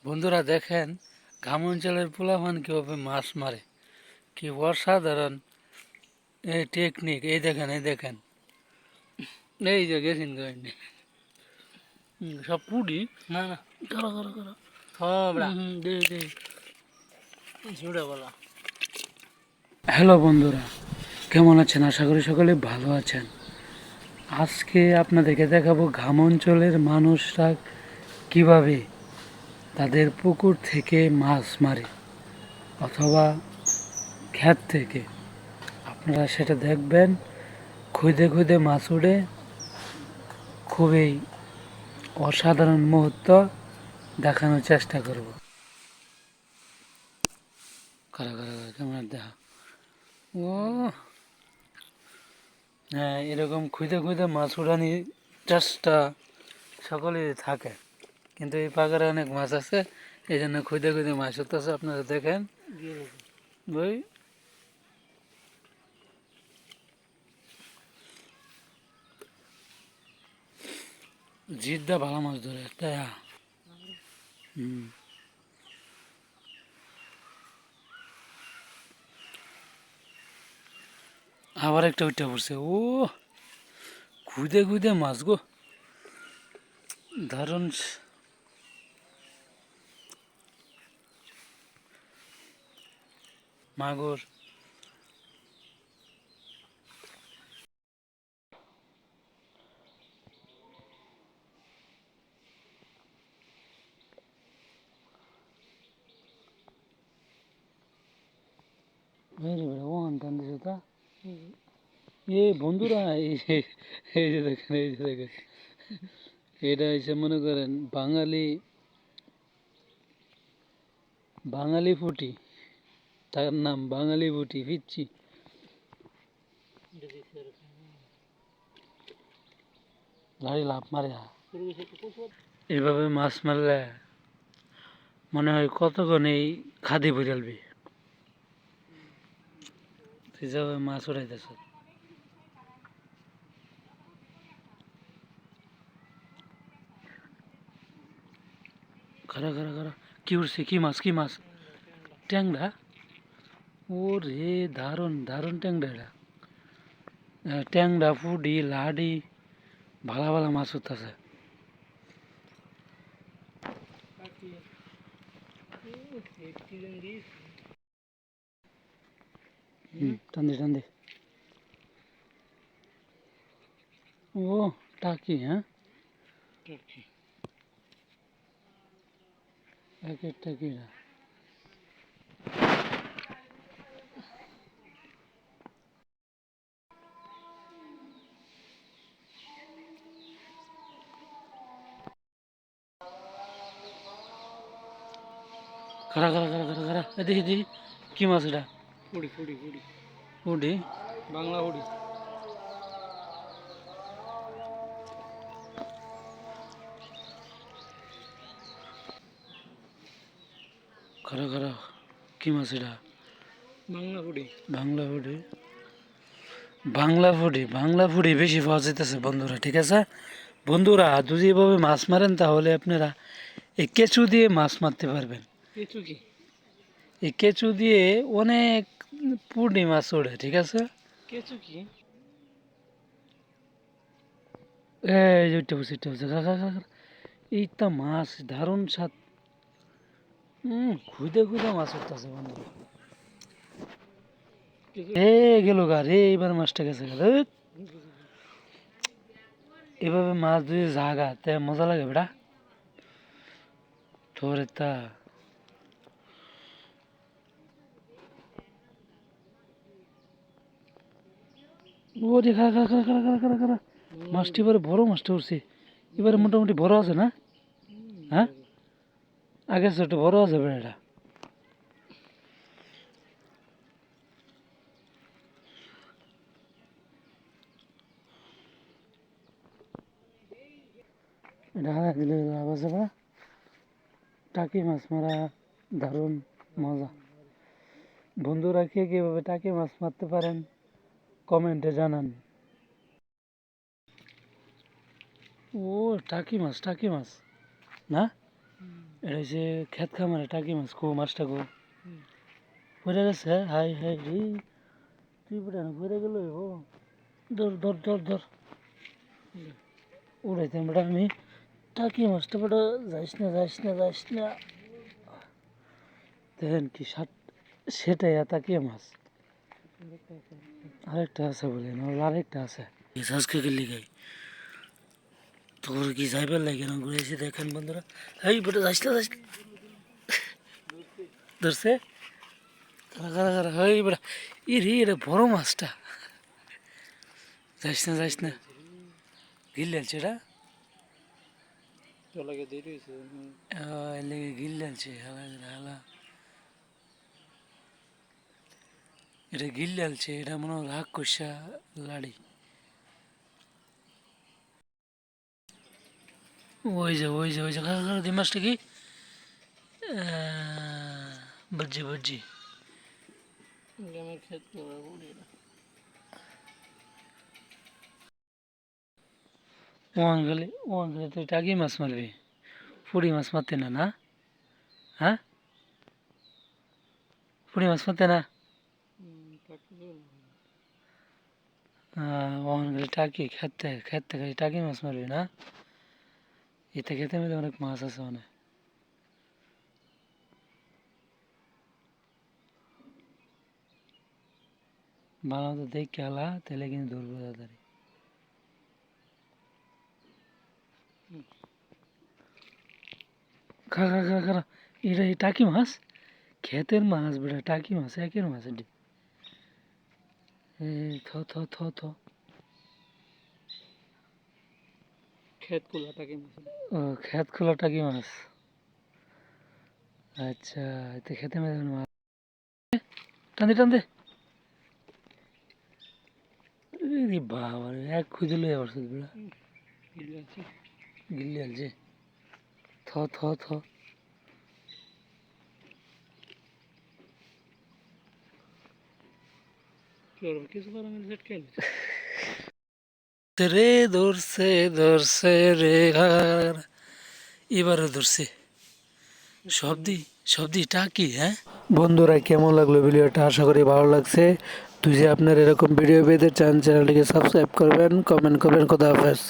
বন্ধুরা দেখেন গ্রাম অঞ্চলের পোলাপান কিভাবে মাছ মারে, কি অসাধারণ এই টেকনিক। এই দেখেন এই যে গেছেন গোয়েন্ডে সব পুডি না না করো করো করো থবড়া দে দে। ঝুড়ে বলা। হ্যালো বন্ধুরা, কেমন আছেন? আশা করি সকলে ভালো আছেন। আজকে আপনাদেরকে দেখাবো গ্রাম অঞ্চলের মানুষরা কিভাবে তাদের পুকুর থেকে মাছ মারে অথবা ক্ষেত থেকে। আপনারা সেটা দেখবেন, খুদে খুদে মাছ উঠে, খুবই অসাধারণ মুহূর্ত দেখানোর চেষ্টা করব। কারা কারা কারা ক্যামেরা দেখা। ও হ্যাঁ, এরকম খুদে খুদে মাছ উঠানির চেষ্টা সকলেরই থাকে, কিন্তু এই পাকারে অনেক মাছ আছে, এই জন্য খুদে খুদে মাছ উঠতেছে। আপনারা দেখেন ওই জিদ্দা ভালো মাছ ধরে তাই। হুম, আবার একটা উঠে পড়ছে। ও খুদে খুদে মাছ গো, দারুণ। মাগুর ও আনতাম দিছে তা। এ বন্ধুরা এই যে দেখেন, এই যে দেখেন, এটা হচ্ছে মনে করেন বাঙালি বাঙালি ফুটি, তার নাম বাঙালি ফুটি পিচ্ছি। গাড়ি লাভ মারে। এভাবে মাছ মারলে মনে হয় কতক্ষণ এই খাদি বইরালবি, হিসাবে মাছ উড়াইতেছ। খারা খারা খারা কি উঠছে? কি মাছ? কি মাছ? ট্যাংরা। ও রে, দারুণ দারুণ ট্যাংরা। এটা ট্যাংরা, ফুডি, লাডি, ভালা ভালা মাছ উঠতেছে। টান্দি টান্দি। ও টাকি, হ্যাঁ এক একটা কিরা। খারা খারা খারা খারা খারা দেখি দেখি কি মাছ এটা? ফুড়ি ফুড়ি ফুড়ি উডি, বাংলা ফুড়ি। খারা খারা কি মাছ এটা? বাংলা ফুড়ি। বাংলা ফুডি, বাংলা ফুডি, বাংলা ফুডি বেশি পাওয়া যেতেছে বন্ধুরা। ঠিক আছে বন্ধুরা, যদি এভাবে মাছ মারেন তাহলে আপনারা এই কেঁচু দিয়ে মাছ মারতে পারবেন। কেঁচু কি? এই কেঁচু দিয়ে অনেক পুঁটি মাছ ওঠে। ঠিক আছে, কেঁচু কি? এই যে উঠতে বসে এই তো মাছ দারুণ স্বাদ। খুদে খুদে মাছ উঠতেছে বন্ধুরা। এ গেল গা রে, এইবার মাছটা গেছে গেল। এভাবে মাছ যদি জাগা তে মজা লাগে বেটা তোর তা। ও রে খারা খারা খারা খারা খারা খারা, মাছটি এবারে বড় মাছটা উঠছে। এবারে মোটামুটি বড় আছে না? হ্যাঁ, আগে ছোট, বড় আছে বেড়াটা। এটা হারা দিলে আবার যাবা। টাকি মাছ মারা দারুণ মজা। বন্ধুরা কে কীভাবে টাকি মাছ মারতে পারেন কমেন্টে জানান। ও টাকি মাছ, টাকি মাছ না? এটা হচ্ছে খেত খামারে টাকি মাছ কো মাছটা কো পড়ে গেছে হাই হাই রে তুই পড়ে না পড়ে গেল ও ধর ধর ধর ধর উড়াইতাম বেটা আমি টাকি মাছটা বেটা যাইস না যাইস না যাইস না দেখেন কি সেটাই তাকিয়ে মাছ আরেকটা আছে বলে না আরেকটা আছে আজকে গেলি গাই তোর কি যাইবার লাগে না ঘুরেছি দেখেন বন্ধুরা এই বেটা যাইস না যাইস না ধরছে কারা কারা কারা হই বেটা রে এটা বড় মাছটা যাইস না গিল আছে এটা চলাকে দেরি হয়েছে লেগে গিল আছে হালা হালা এটা গিল আছে এটা মনে হয় রাগ কষা লাড়ি ওই যে কারা কারা দি মাছটা কি বুঝছি আমার ক্ষেত করা ফুডি ওয়ান গেলে তো টাকি মাছ মারবি ফুড়ি মাছ মারতে না না হ্যাঁ ফুড়ি মাছ মারতে না ওয়ান গেলে টাকি খেতে খালি টাকি মাছ মারবি না এতে খেতে মিলে অনেক মাছ আছে অনেক ভালো মতো দেখে হালা তাহলে কিন্তু ধরবো তাড়াতাড়ি খা খা খা খা এটা এই টাকি মাছ ক্ষেতের মাছ বেটা টাকি মাছ একের মাছ এটি থ ক্ষেত কুলা টাকি মাছ ও ক্ষেত খোলা টাকি মাছ আচ্ছা এতে খেতে মেলে মাছ টান দে বাবা এক খুঁজে লই আবার বেড়া গিল্লি আলছে থ কিছু করার আমি সেট খেয়ে রে ধরছে রে এবারে ধরছে সবদি টাকি হ্যাঁ বন্ধুরা কেমন লাগলো ভিডিওটা আশা করি ভালো লাগছে তুই যে আপনার এরকম ভিডিও পেতে চান চ্যানেলটিকে সাবস্ক্রাইব করবেন কমেন্ট করবেন খোদা হাফেজ